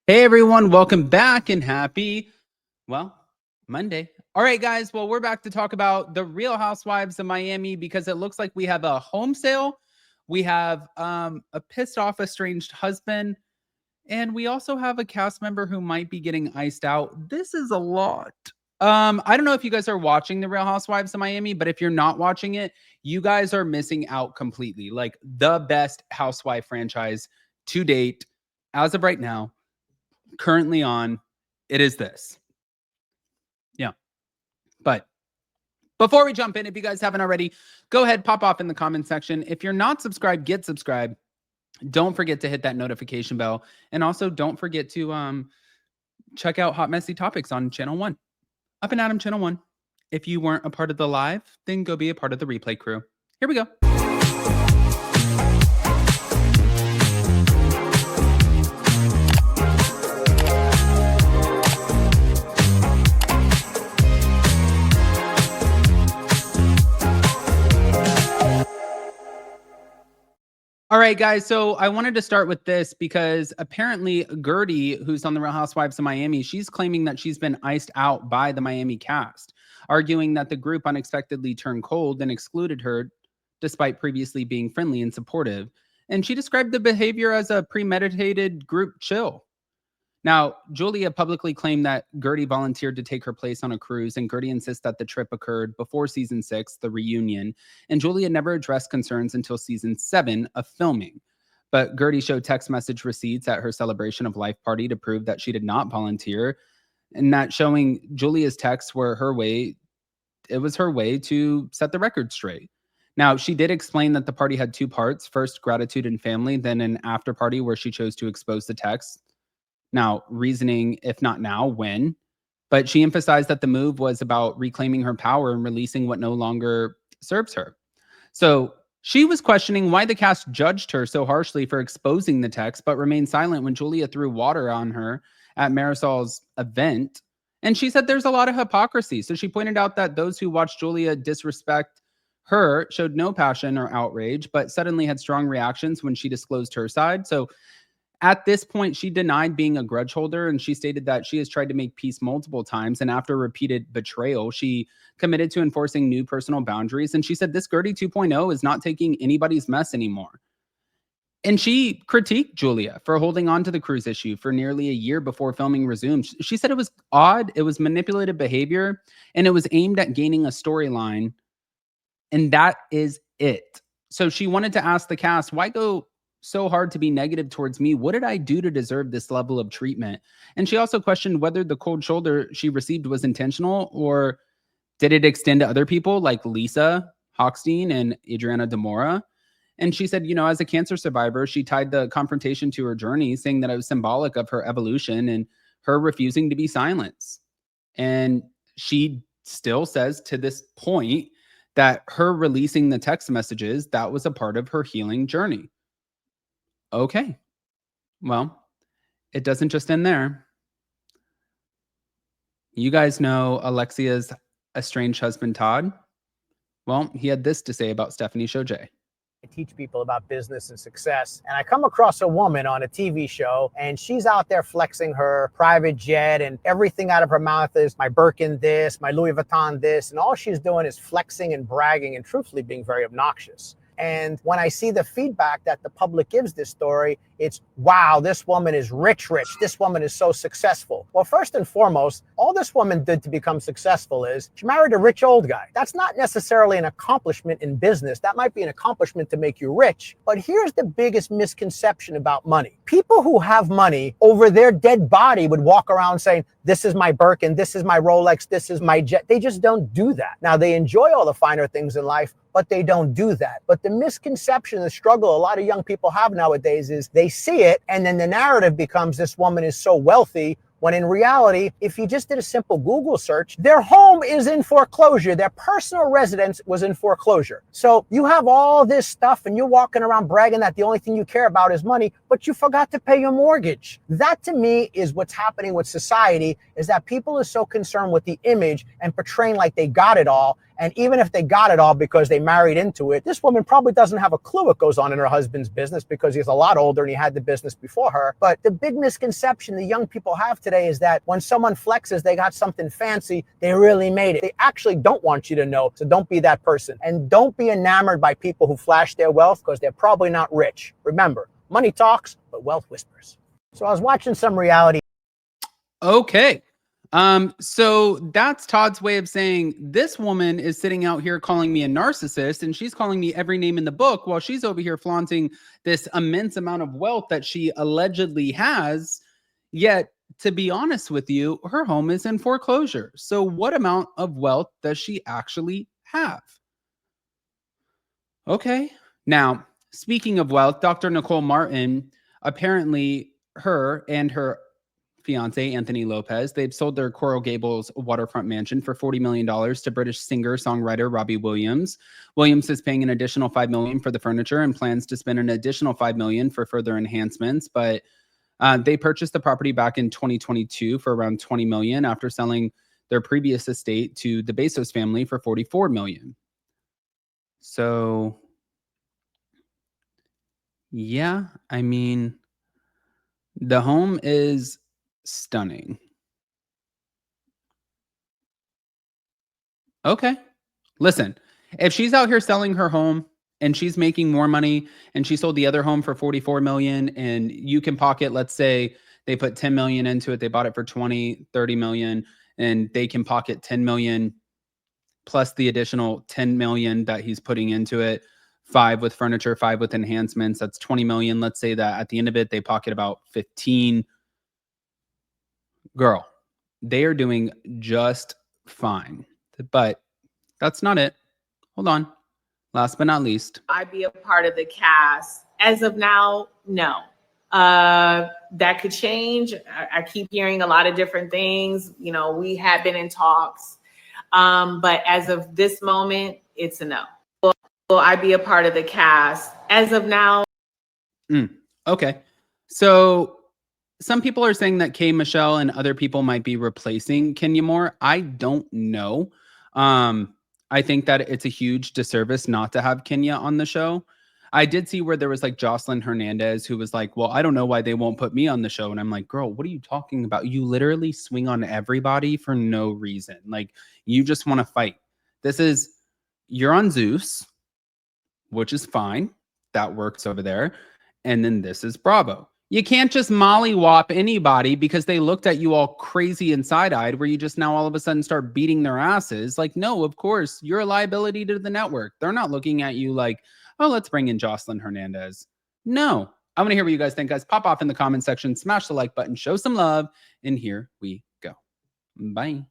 Hey everyone, welcome back and happy, Monday. All right, guys. Well, we're back to talk about the Real Housewives of Miami because it looks like we have a home sale. We have a pissed off estranged husband, and we also have a cast member who might be getting iced out. This is a lot. I don't know if you guys are watching the Real Housewives of Miami, but if you're not watching it, you guys are missing out completely. Like the best housewife franchise to date as of right now. Currently on, it is this. Yeah. But before we jump in, if you guys haven't already, go ahead, pop off in the comment section. If you're not subscribed, get subscribed. Don't forget to hit that notification bell. And also don't forget to check out Hot Messy Topics on Channel 1. Up and Adam Channel 1. If you weren't a part of the live, then go be a part of the replay crew. Here we go. All right, guys. So I wanted to start with this because apparently Gertie, who's on the Real Housewives of Miami, she's claiming that she's been iced out by the Miami cast, arguing that the group unexpectedly turned cold and excluded her despite previously being friendly and supportive. And she described the behavior as a premeditated group chill. Now, Julia publicly claimed that Gertie volunteered to take her place on a cruise, and Gertie insists that the trip occurred before season 6, the reunion, and Julia never addressed concerns until season 7 of filming. But Gertie showed text message receipts at her celebration of life party to prove that she did not volunteer, and that showing Julia's texts were her way, it was her way to set the record straight. Now, she did explain that the party had two parts, first gratitude and family, then an after party where she chose to expose the text. Now, reasoning, if not now, when? But she emphasized that the move was about reclaiming her power and releasing what no longer serves her. So she was questioning why the cast judged her so harshly for exposing the text, but remained silent when Julia threw water on her at Marisol's event. And she said there's a lot of hypocrisy. So she pointed out that those who watched Julia disrespect her showed no passion or outrage, but suddenly had strong reactions when she disclosed her side. So at this point, she denied being a grudge holder, and she stated that she has tried to make peace multiple times. And after repeated betrayal, she committed to enforcing new personal boundaries. And she said this Gertie 2.0 is not taking anybody's mess anymore. And she critiqued Julia for holding on to the cruise issue for nearly a year before filming resumed. She said it was odd, it was manipulative behavior, and it was aimed at gaining a storyline. And that is it. So she wanted to ask the cast, why go so hard to be negative towards me? What did I do to deserve this level of treatment? And she also questioned whether the cold shoulder she received was intentional or did it extend to other people like Lisa Hochstein and Adriana Demora. And she said, as a cancer survivor, she tied the confrontation to her journey, saying that it was symbolic of her evolution and her refusing to be silenced. And she still says to this point that her releasing the text messages, that was a part of her healing journey. Okay, well, it doesn't just end there. You guys know Alexia's estranged husband, Todd? Well, he had this to say about Stephanie Shojay. I teach people about business and success, and I come across a woman on a TV show, and she's out there flexing her private jet, and everything out of her mouth is my Birkin this, my Louis Vuitton this, and all she's doing is flexing and bragging and truthfully being very obnoxious. And when I see the feedback that the public gives this story, it's, wow, this woman is rich. This woman is so successful. Well, first and foremost, all this woman did to become successful is she married a rich old guy. That's not necessarily an accomplishment in business. That might be an accomplishment to make you rich. But here's the biggest misconception about money. People who have money over their dead body would walk around saying, this is my Birkin, this is my Rolex, this is my jet. They just don't do that. Now, they enjoy all the finer things in life, but they don't do that. But the misconception, the struggle a lot of young people have nowadays is they see it, and then the narrative becomes this woman is so wealthy, when in reality, if you just did a simple Google search, their home is in foreclosure. Their personal residence was in foreclosure. So you have all this stuff and you're walking around bragging that the only thing you care about is money, but you forgot to pay your mortgage. That to me is what's happening with society, is that people are so concerned with the image and portraying like they got it all. And even if they got it all because they married into it, this woman probably doesn't have a clue what goes on in her husband's business because he's a lot older and he had the business before her. But the big misconception the young people have today is that when someone flexes, they got something fancy, they really made it. They actually don't want you to know, so don't be that person. And don't be enamored by people who flash their wealth because they're probably not rich. Remember, money talks, but wealth whispers. So I was watching some reality. Okay. So that's Todd's way of saying this woman is sitting out here calling me a narcissist and she's calling me every name in the book while she's over here flaunting this immense amount of wealth that she allegedly has. Yet, to be honest with you, her home is in foreclosure. So what amount of wealth does she actually have? Okay. Now, speaking of wealth, Dr. Nicole Martin, apparently her and her fiance, Anthony Lopez, they've sold their Coral Gables waterfront mansion for $40 million to British singer-songwriter Robbie Williams. Williams is paying an additional $5 million for the furniture and plans to spend an additional $5 million for further enhancements. But they purchased the property back in 2022 for around $20 million after selling their previous estate to the Bezos family for $44 million. So, yeah, I mean, the home is stunning. Okay. Listen, if she's out here selling her home and she's making more money and she sold the other home for 44 million and you can pocket, let's say they put 10 million into it, they bought it for 20, 30 million and they can pocket 10 million plus the additional 10 million that he's putting into it, 5 with furniture, 5 with enhancements, that's 20 million. Let's say that at the end of it, they pocket about 15. Girl, they are doing just fine. But that's not it. Hold on. Last but not least. I'd be a part of the cast. As of now, no. That could change. I keep hearing a lot of different things. You know, we have been in talks. But as of this moment, it's a no. Will I be a part of the cast? As of now. Okay. So some people are saying that K. Michelle and other people might be replacing Kenya Moore. I don't know. I think that it's a huge disservice not to have Kenya on the show. I did see where there was like Jocelyn Hernandez who was like, well, I don't know why they won't put me on the show. And I'm like, girl, what are you talking about? You literally swing on everybody for no reason. Like, you just want to fight. You're on Zeus, which is fine. That works over there. And then this is Bravo. You can't just mollywop anybody because they looked at you all crazy and side-eyed where you just now all of a sudden start beating their asses. Like, no, of course, you're a liability to the network. They're not looking at you like, oh, let's bring in Jocelyn Hernandez. No. I want to hear what you guys think, guys. Pop off in the comment section, smash the like button, show some love, and here we go. Bye.